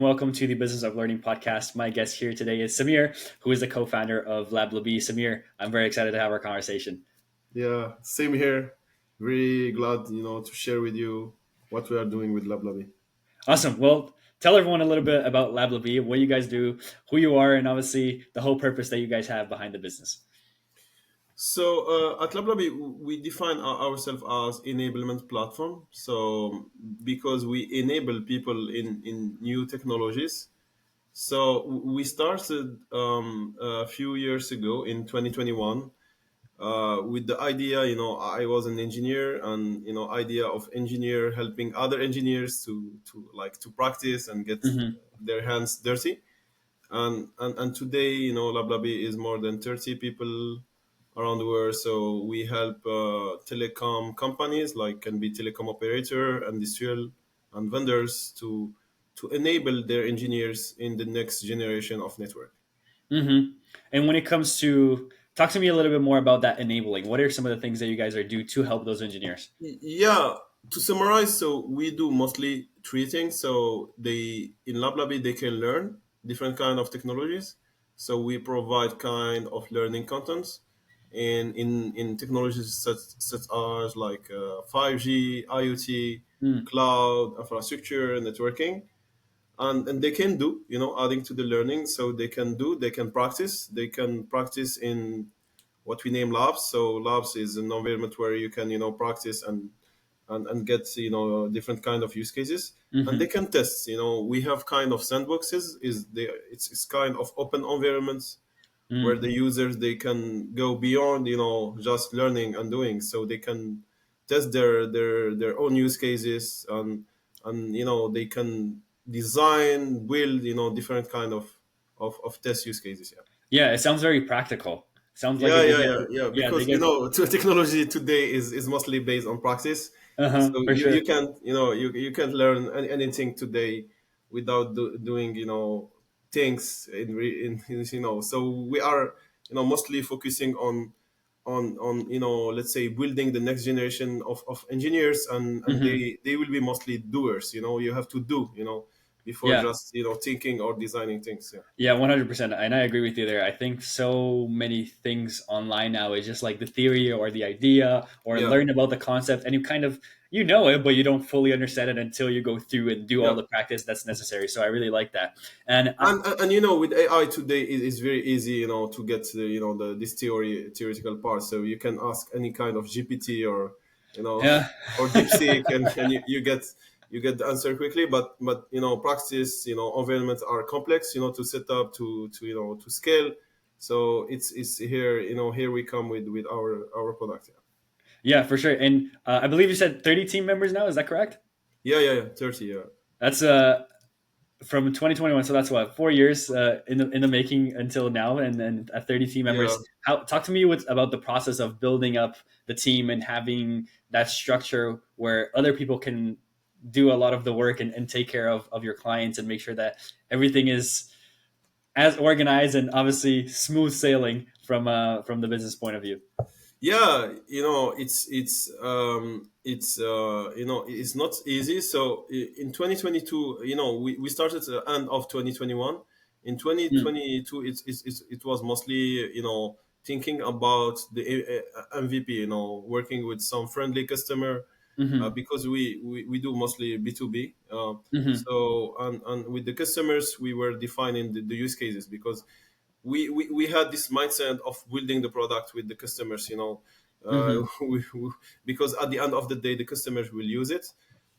Welcome to the Business of Learning podcast. My guest here today is Samir, who is the co-founder of LabLabee. Samir, I'm very excited to have our conversation. Yeah, same here. Very glad, to share with you what we are doing with LabLabee. Awesome. Well, tell everyone a little bit about LabLabee, what you guys do, who you are, and obviously the whole purpose that you guys have behind the business. So at LabLabee, we define ourselves as enablement platform. So because we enable people in new technologies. So we started a few years ago in 2021 with the idea, I was an engineer, and idea of engineer helping other engineers to practice and get Hmm. their hands dirty. And today, LabLabee is more than 30 people around the world. So we help telecom companies, like can be telecom operator, industrial, and vendors to enable their engineers in the next generation of network. Hmm. And when it comes to, talk to me a little bit more about that enabling. What are some of the things that you guys are do to help those engineers? Yeah, to summarize, so we do mostly three things. So they in LabLabee they can learn different kind of technologies. So we provide kind of learning contents in technologies such as like 5G, IoT, Mm. cloud, infrastructure, networking, and they can do adding to the learning. So they can practice in what we name labs. So labs is an environment where you can practice and get different kind of use cases, and they Hmm. can test. We have kind of sandboxes. It's kind of open environments where Mm. the users they can go beyond just learning and doing, so they can test their own use cases, and they can design build different kind of test use cases. Yeah. Yeah, it sounds very practical. Sounds like Yeah, they yeah, get, yeah, yeah. yeah, they Because get, technology today is mostly based on practice. uh-huh, So for you sure. can't you can't learn anything today without doing things in. So we are mostly focusing on let's say building the next generation of engineers, and Hmm. they will be mostly doers. You have to do before Yeah. just thinking or designing things. Yeah. Yeah, 100%. And I agree with you there. I think so many things online now is just like the theory or the idea or Yeah. learn about the concept and you kind of you know it, but you don't fully understand it until you go through and do all Yeah. the practice that's necessary. So I really like that. And And with AI today, it's very easy, to get the this theoretical part. So you can ask any kind of GPT or you know yeah. or DeepSeek, and you get the answer quickly. But practice environments are complex, to set up, to scale. So it's here, here we come with our product. Yeah, for sure. And I believe you said 30 team members now, is that correct? Yeah, 30. Yeah. That's from 2021, so that's what 4 years in the making until now, and then at 30 team Yeah. members. How talk to me about the process of building up the team and having that structure where other people can do a lot of the work and take care of your clients and make sure that everything is as organized and obviously smooth sailing from the business point of view. Yeah, it's not easy. So in 2022, we started at the end of 2021. In Mm. 2022, it was mostly thinking about the MVP, working with some friendly customer, Mm-hmm. because we do mostly B2B. Mm-hmm. So with the customers we were defining the use cases, because we had this mindset of building the product with the customers, Mm-hmm. because at the end of the day the customers will use it.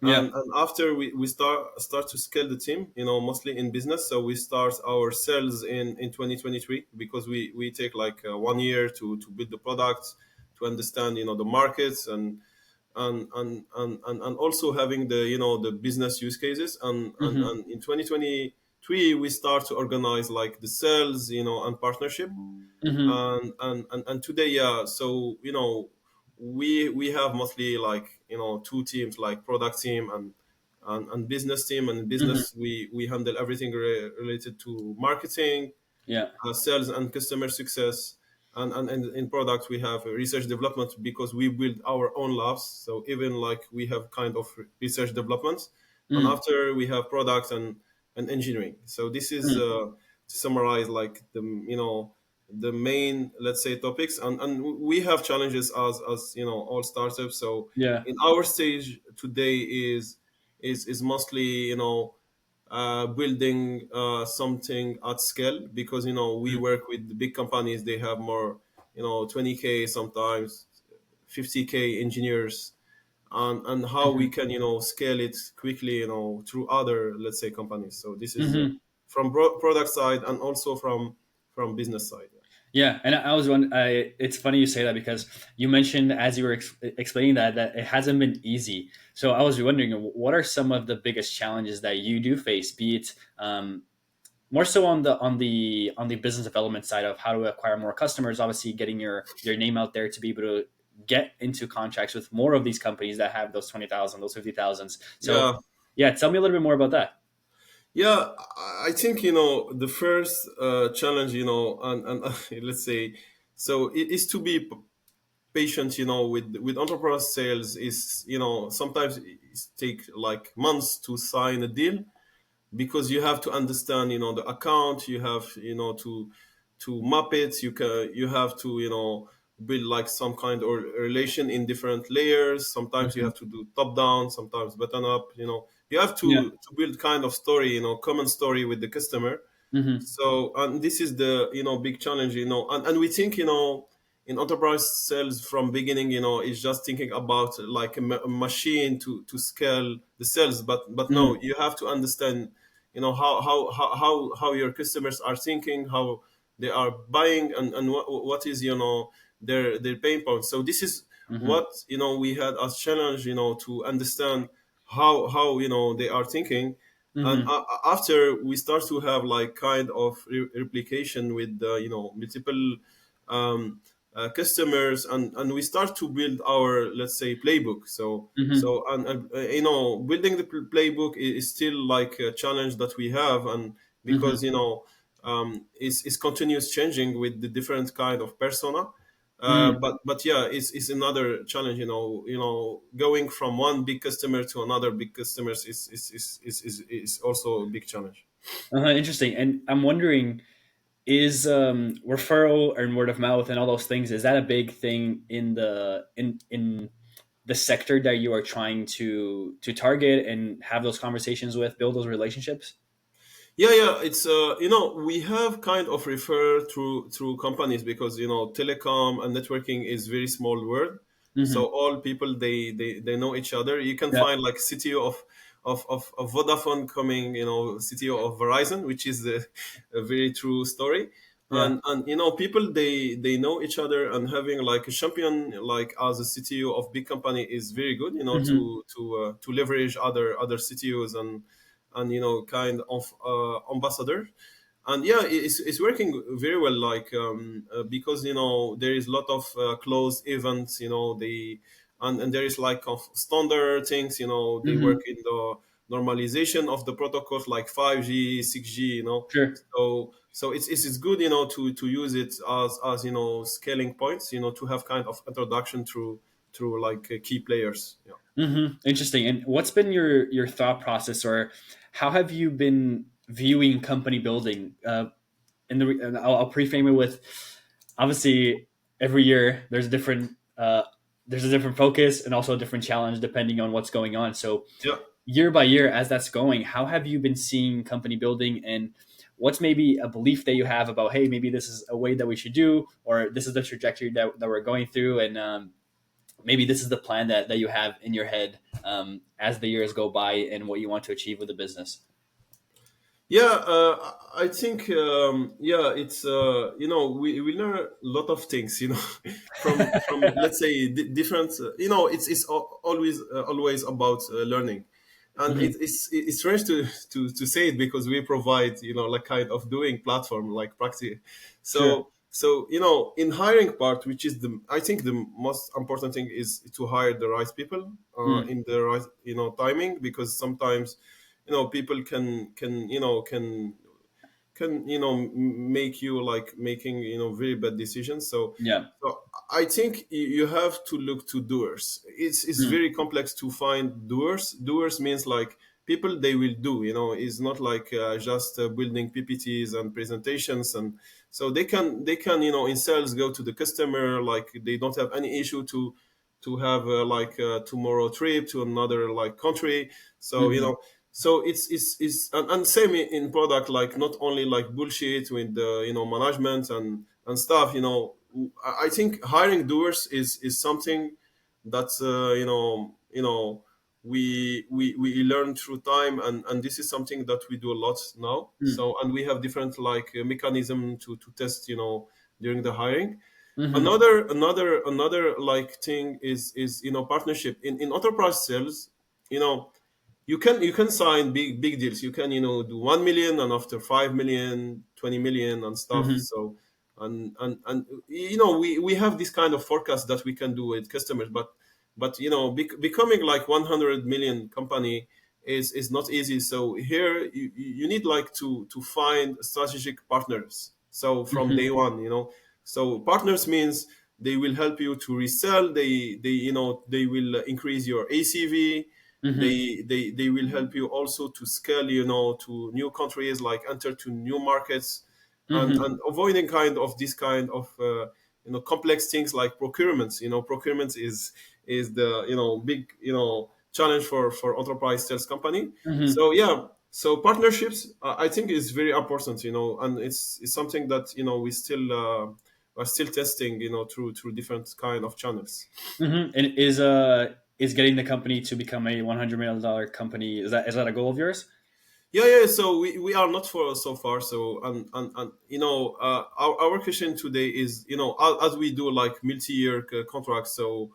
Yeah. And after we start to scale the team, mostly in business. So we start our sales in 2023, because we take like 1 year to build the product, to understand the markets, and also having the business use cases. Mm-hmm. And in 2023 we start to organize like the sales, and partnership. Mm-hmm. And today, yeah, so we have mostly like two teams, like product team and business team. And in Mm-hmm. business we handle everything related to marketing, Yeah. sales and customer success. And in product we have research development, because we build our own labs. So even like we have kind of research development, and Mm. after we have products, and engineering. So this is Mm. to summarize like the main, let's say, topics. And we have challenges as all startups. So Yeah. in our stage today is mostly building something at scale, because we Mm. work with the big companies. They have more 20K, sometimes 50K engineers, and how we Hmm. can scale it quickly through other, let's say, companies. So this is Hmm. from product side, and also from business side. Yeah, and I was one. It's funny you say that because you mentioned as you were explaining that it hasn't been easy. So I was wondering, what are some of the biggest challenges that you do face? Be it more so on the business development side of how to acquire more customers. Obviously, getting your name out there to be able to get into contracts with more of these companies that have those 20,000, those 50,000s. So Yeah, yeah, tell me a little bit more about that. yeah. I think the first challenge, and let's say, so it is to be patient, with enterprise sales. Is sometimes it take like months to sign a deal, because you have to understand the account. You have to map it. You have to build like some kind of relation in different layers. Sometimes you Hmm. have to do top down, sometimes bottom up. You have Yeah. to build kind of story, common story with the customer. Hmm. So, and this is the big challenge, and we think in enterprise sales from beginning, is just thinking about like a machine to scale the sales. But no, Mm. you have to understand how your customers are thinking, how they are buying, and what is their pain points. So this is Hmm. what we had as challenge, to understand how they are thinking. And Hmm. after we start to have like kind of replication with multiple um, customers, and we start to build our, let's say, playbook. Hmm. And building the playbook is still like a challenge that we have. And because Hmm. it's continuous changing with the different kind of persona. Hmm. But yeah, it's another challenge. Going from one big customer to another big customers is also a big challenge. Interesting. And I'm wondering, is referral and word of mouth and all those things, is that a big thing in the sector that you are trying to target and have those conversations with, build those relationships? Yeah. It's we have kind of refer through companies, because telecom and networking is very small world. So Hmm. all people, they know each other. You can Yeah. find like CTO of Vodafone coming, CTO of Verizon, which is a very true story. Yeah. And people, they know each other, and having like a champion like as a CTO of big company is very good, Hmm. to leverage other CTOs, and kind of ambassador. And yeah, it's working very well, like because there is a lot of closed events. They and there is like of standard things. They work Hmm. in the normalization of the protocols like 5G, 6G. Sure. So it's good, to use it as scaling points, to have kind of introduction through like key players. Yeah. Interesting. And what's been your thought process, or how have you been viewing company building? And I'll pre-frame it with, obviously, every year there's a different focus and also a different challenge depending on what's going on. So Yeah. year by year, as that's going, how have you been seeing company building, and what's maybe a belief that you have about, hey, maybe this is a way that we should do, or this is the trajectory that we're going through, and maybe this is the plan that you have in your head as the years go by and what you want to achieve with the business. Yeah, I think yeah, it's we learn a lot of things, from let's say different. It's always about learning, and Hmm. it's strange to say it, because we provide like kind of doing platform like practice. Sure. So in hiring part, which is the, I think the most important thing, is to hire the right people Mm. in the right timing, because sometimes people can make you like making very bad decisions. Yeah. So I think you have to look to doers. It's Mm. very complex to find doers. Doers means like people, they will do. It's not like just building PPTs and presentations. And so they can in sales go to the customer, like they don't have any issue to have like a tomorrow trip to another like country. So Hmm. so it's and same in product, like not only like bullshit with the management and stuff. I think hiring doers is something that's we learn through time, and this is something that we do a lot now. So, and we have different like mechanism to test during the hiring. Hmm. Another like thing is partnership in enterprise sales. you know you can sign big deals. You can do 1 million, and after 5 million, 20 million and stuff. Hmm. So, and we have this kind of forecast that we can do with customers. But becoming like 100 million company is not easy. So here you need like to find strategic partners, so from day Hmm. one. So partners means they will help you to resell. They will increase your ACV. Hmm. They will help you also to scale to new countries, like enter to new markets, and Hmm. avoiding kind of this kind of complex things like procurements. Procurement is the big challenge for enterprise sales company. Hmm. So yeah, so partnerships, I think, is very important. And it's something that we still are still testing through different kind of channels. And is getting the company to become a $100 million company, is that a goal of yours? Yeah. So we are not for so far. So, and our question today is, as we do like multi-year contracts. So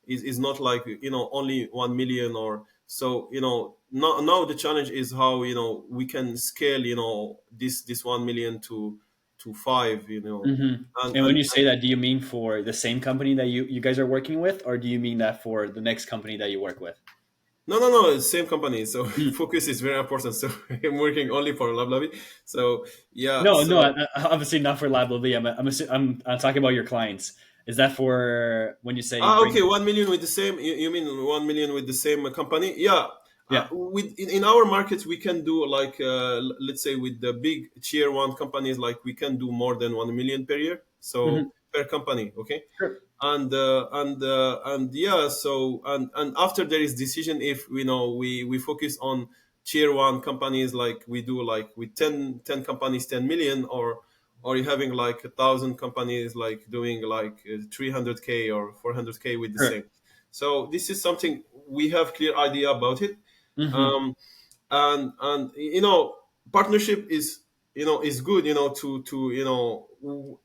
is not like only 1 million or so. Now the challenge is how we can scale this 1 million to five. And when And you say that, do you mean for the same company that you guys are working with, or do you mean that for the next company that you work with? no, it's same company. So Mm. focus is very important. So I'm working only for LabLabee. So yeah, No, no, so. obviously not for LabLabee. I'm talking about your clients. Is that for when you say Okay, bring? 1 million with the same. You mean 1 million with the same company? Yeah. Yeah. With in our market, we can do like let's say with the big tier one companies, like we can do more than 1 million per year. So Hmm. per company, okay. Sure. And yeah, so and after there is decision if we focus on tier one companies, like we do like with 10 companies 10 million, or you having like 1,000 companies like doing like 300K or 400K with the Sure. same. So this is something we have clear idea about it. Hmm. um, and partnership is good.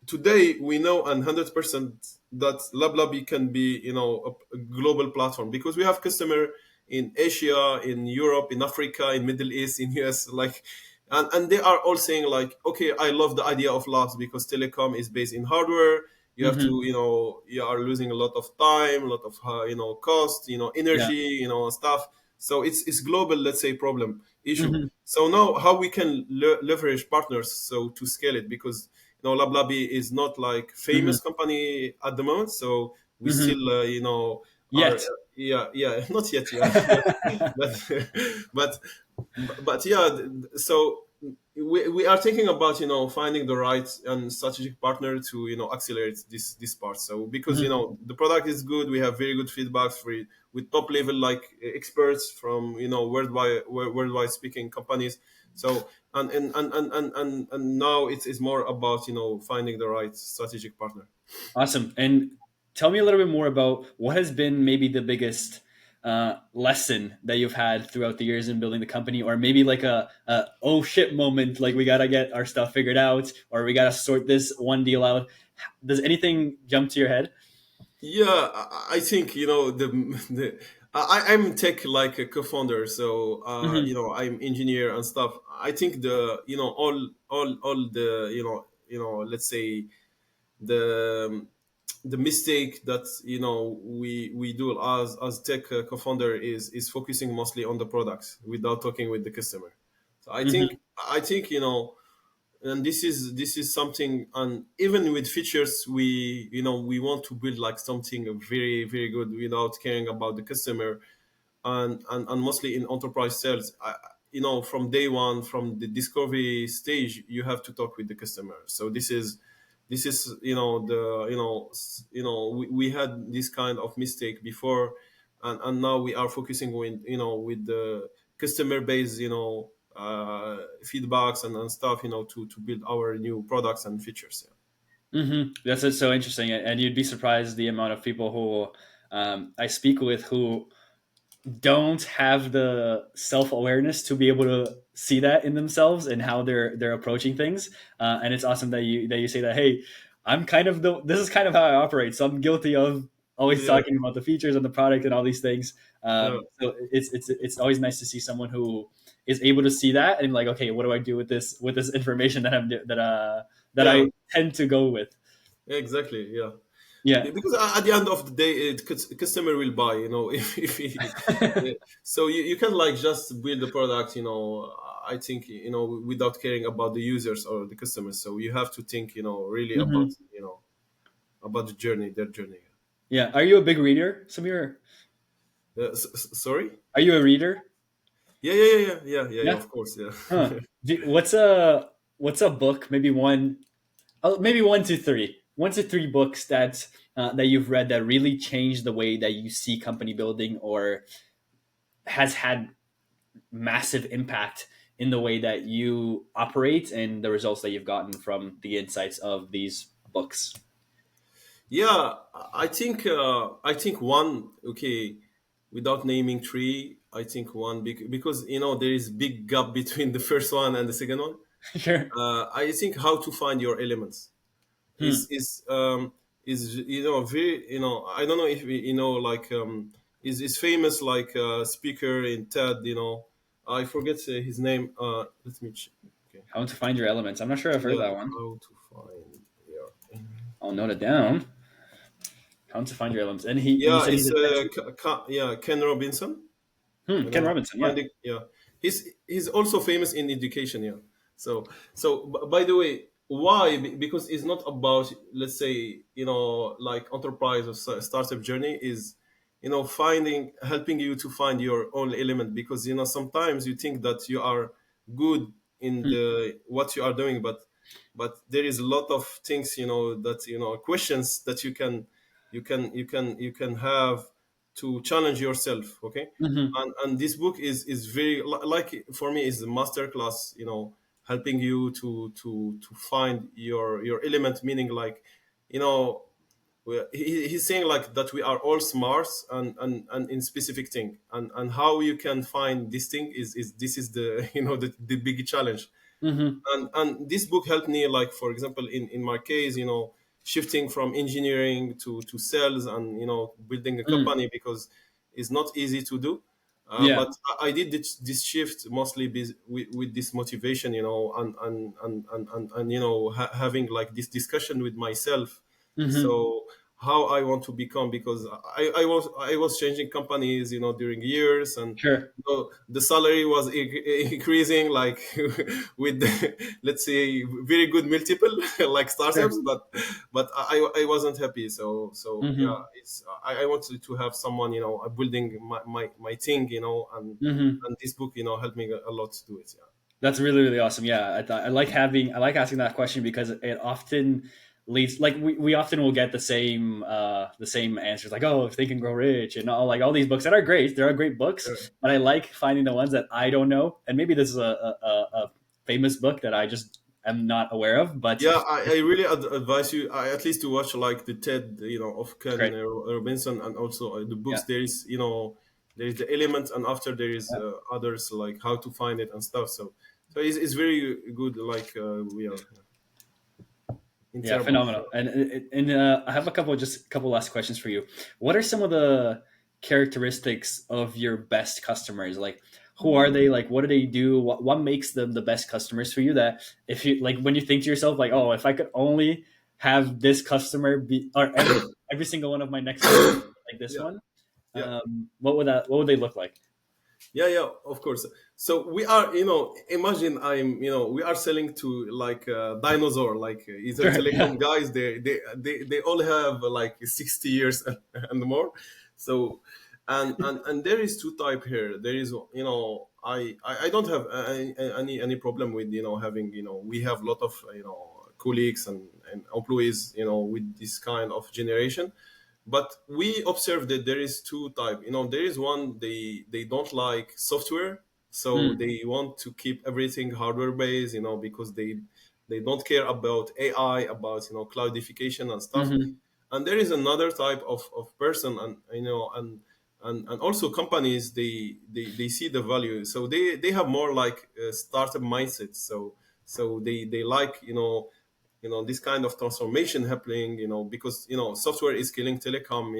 Today we know 100% that LabLabee can be a global platform, because we have customer in Asia, in Europe, in Africa, in Middle East, in US, like. And they are all saying like, okay, I love the idea of labs, because telecom is based in hardware. You have to, Hmm. you are losing a lot of time, a lot of cost, Yeah. energy, stuff. So it's global, let's say, problem issue. Hmm. So now how we can leverage partners so to scale it, because LabLabee is not like Hmm. famous company at the moment. So we Hmm. still are. Yet. Yeah, not yet, yeah. but but but yeah, so we are thinking about finding the right and strategic partner to accelerate this part. So because Hmm. the product is good, we have very good feedbacks for it, with top level like experts from worldwide speaking companies. So and now it's more about finding the right strategic partner. Awesome. And tell me a little bit more about what has been maybe the biggest lesson that you've had throughout the years in building the company, or maybe like a oh shit moment, like we gotta get our stuff figured out, or we gotta sort this one deal out. Does anything jump to your head? Yeah, I think the I'm tech like a co-founder, so Hmm. I'm engineer and stuff. I think the all the let's say the the mistake that we do as tech co-founder is focusing mostly on the products without talking with the customer. So Hmm. I think and this is something. And even with features, we want to build like something very very good without caring about the customer. and mostly in enterprise sales, from day one, from the discovery stage, you have to talk with the customer. So this is we had this kind of mistake before, and now we are focusing with the customer base, feedbacks and stuff, to build our new products and features. That's so interesting, and you'd be surprised the amount of people who I speak with who don't have the self awareness to be able to see that in themselves and how they're approaching things. And it's awesome that you say that. Hey, I'm kind of this is kind of how I operate, so I'm guilty of always Yeah, talking about the features and the product and all these things. yeah, So it's always nice to see someone who is able to see that and like, okay, what do I do with this information that that yeah, I tend to go with? yeah, exactly. Yeah. Yeah. Because at the end of the day, customer will buy, if he, yeah. So you can like just build the product, I think, without caring about the users or the customers. So you have to think, really about, Hmm. about the journey, their journey. Yeah. Are you a big reader, Samir? Sorry. Are you a reader? Yeah, yeah, yeah, yeah, yeah, yeah, yeah, Yeah. of course, yeah. Huh. What's a book? Maybe one, maybe 1 to 3, 1 to 3 books that you've read that really changed the way that you see company building or has had massive impact in the way that you operate and the results that you've gotten from the insights of these books. Yeah, I think one, okay, without naming three, I think one because there is big gap between the first one and the second one. Sure. I think how to find your elements Hmm. is very, I don't know if like is famous like speaker in TED, I forget his name. Let me check. Okay. How to find your elements. I'm not sure I've heard Yeah, that one. how to find your I'll note it down. How to find your elements. And you yeah, said he's it's a TED. Yeah, Ken Robinson. Ken Robinson. Yeah. Yeah, he's also famous in education. Yeah. By the way, why? Because it's not about, let's say, like enterprise or startup journey is, finding helping you to find your own element, because sometimes you think that you are good in Hmm. the what you are doing, but there is a lot of things, that questions that you can have to challenge yourself. Okay. Hmm. And this book is very like, for me, is a master class, helping you to find your element, meaning like, you know he's saying like that we are all smart and in specific thing, and how you can find this thing is this is the the big challenge. Hmm. And this book helped me, like, for example, in my case, shifting from engineering to sales, and building a Mm. company, because it's not easy to do. Yeah. But I did this shift mostly with this motivation, and having like this discussion with myself. Hmm. So how I want to become, because I was changing companies, during years, and Sure. the salary was increasing, like, with let's say very good multiple, like Sure. startups, but I wasn't happy. So yeah, Hmm. I wanted to have someone, building my thing, Hmm. and this book, helped me a lot to do it. Yeah. That's really really awesome. Yeah, I like asking that question because it often leads like we often will get the same answers like, oh, if they can grow rich and all these books that are great, there are great books, but I like finding the ones that I don't know, and maybe this is a famous book that I just am not aware of, but Yeah, I really advise you, at least to watch like the TED, of Ken great. Robinson, and also the Yeah. books. There is the element, and after there is Yeah. others, like how to find it and stuff. So it's very good. Like, we are in Yeah, terms of phenomenal. And I have just a couple last questions for you. What are some of the characteristics of your best customers? Like, who are they? Like, what do they do? What makes them the best customers for you? That if you like, when you think to yourself, like, oh, if I could only have this customer be, or every single one of my next customers like this yeah, one, yeah. what would they look like? Yeah, yeah, of course. So we are, imagine we are selling to like a dinosaur, like, either Sure. Yeah. telecom guys. They all have like 60 years and more. So And there is two type here. There is, I don't have any problem with, having, we have a lot of, colleagues and employees, with this kind of generation. But we observe that there is two type. There is one, they don't like software, so Mm. they want to keep everything hardware based, because they don't care about AI, about, cloudification and stuff. Hmm. And there is another type of person, and and also companies, they see the value, so they have more like a startup mindset. So they like, this kind of transformation happening, because, software is killing telecom.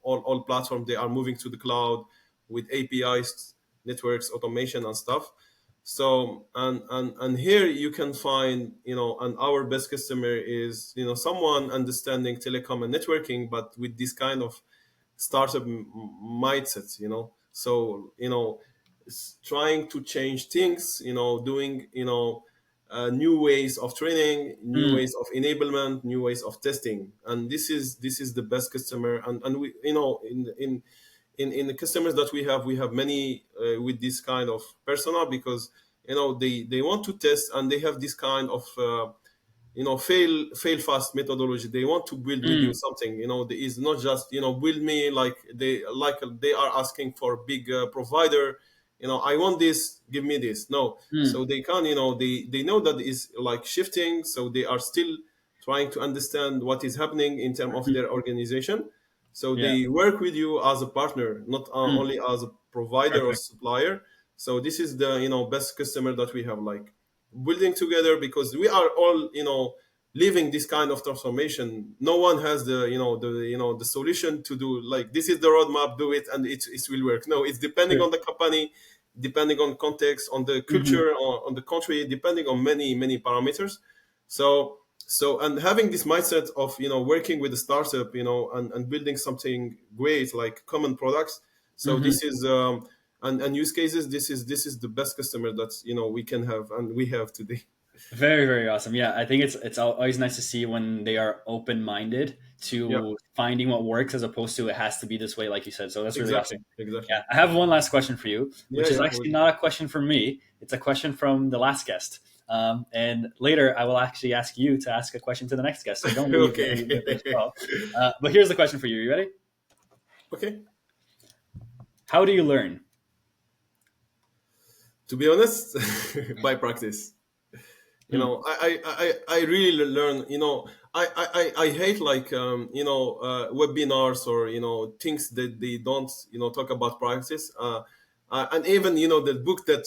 All platforms, they are moving to the cloud with APIs, networks, automation and stuff. So, and here you can find, and our best customer is, someone understanding telecom and networking, but with this kind of startup mindsets. So, trying to change things, doing, new ways of training, new Mm. ways of enablement, new ways of testing. And this is the best customer. And we, in the customers that we have many, with this kind of persona, because, they want to test, and they have this kind of, fail fast methodology. They want to build with you Mm. something. There is not just, build me, they are asking for big, provider. I want this, give me this. No. So Mm. they can, they know that is like shifting, so they are still trying to understand what is happening in terms of their Mhm. organization. So Yeah. they work with you as a partner, not, Mm. only as a provider or Perfect. supplier. So this is the, best customer that we have, like, building together, because we are all, living this kind of transformation. No one has the, the solution to do, like, this is the roadmap, do it, and it will work. No, it's depending Sure. on the company, depending on context, on the Hmm. culture, on the country, depending on many parameters. So and having this mindset of, working with a startup, and building something great, like common products. So Hmm. this is, and use cases, this is the best customer that, we can have, and we have today. Very, very awesome. Yeah, I think it's always nice to see when they are open minded Yeah, to finding what works as opposed to it has to be this way, like you said. So that's really exactly, awesome. exactly. Yeah, I have one last question for you, Yeah, which is yeah. actually not a question from me. It's a question from the last guest. And later, I will actually ask you to ask a question to the next guest. So don't Okay. leave the first call. But here's the question for you. You ready? Okay. How do you learn? To be honest, by practice. Hmm. I really learn. I hate, like, webinars, or, things that they don't, talk about practice. And even, the book that,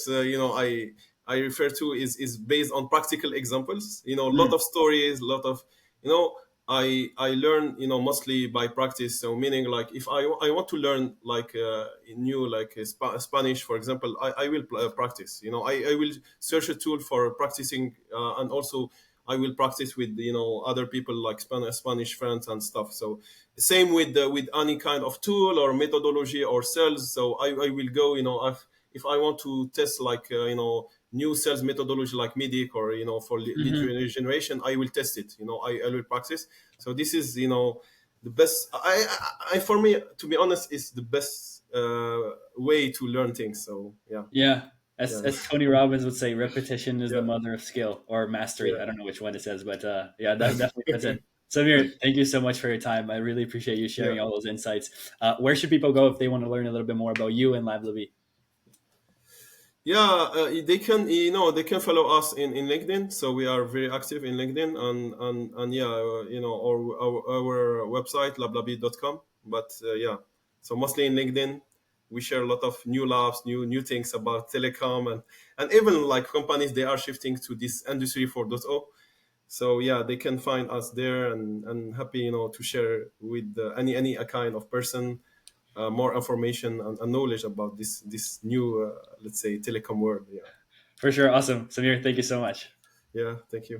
I refer to is based on practical examples. A lot Hmm. of stories, a lot of, you know I learn, mostly by practice. So meaning, like, if I want to learn, like, new, like, Spanish, for example, I will practice. I will search a tool for practicing, and also I will practice with, other people, like Spanish friends and stuff. So same with any kind of tool or methodology or sales. So I will go, if I want to test, like, new sales methodology, like MEDIC, or, for lead Hmm. generation, I will test it. I will practice. So this is, the best. For me, to be honest, is the best, way to learn things. So yeah, Yeah. yeah, As Tony Robbins would say, repetition is the yeah, mother of skill or mastery. yeah. I don't know which one it says, but yeah, that definitely fits in. Samir, thank you so much for your time. I really appreciate you Yeah. sharing all those insights. Where should people go if they want to learn a little bit more about you and LabLabee? Yeah, they can, they can follow us in LinkedIn. So we are very active in LinkedIn, and yeah, our website, lablabee.com. But, yeah, so mostly in LinkedIn, we share a lot of new labs, new things about telecom, and even, like, companies, they are shifting to this industry 4.0. So yeah, they can find us there, and happy, to share with, any kind of person, more information and knowledge about this new, let's say, telecom world. Yeah, For sure. Awesome. Samir, thank you so much. yeah. Thank you.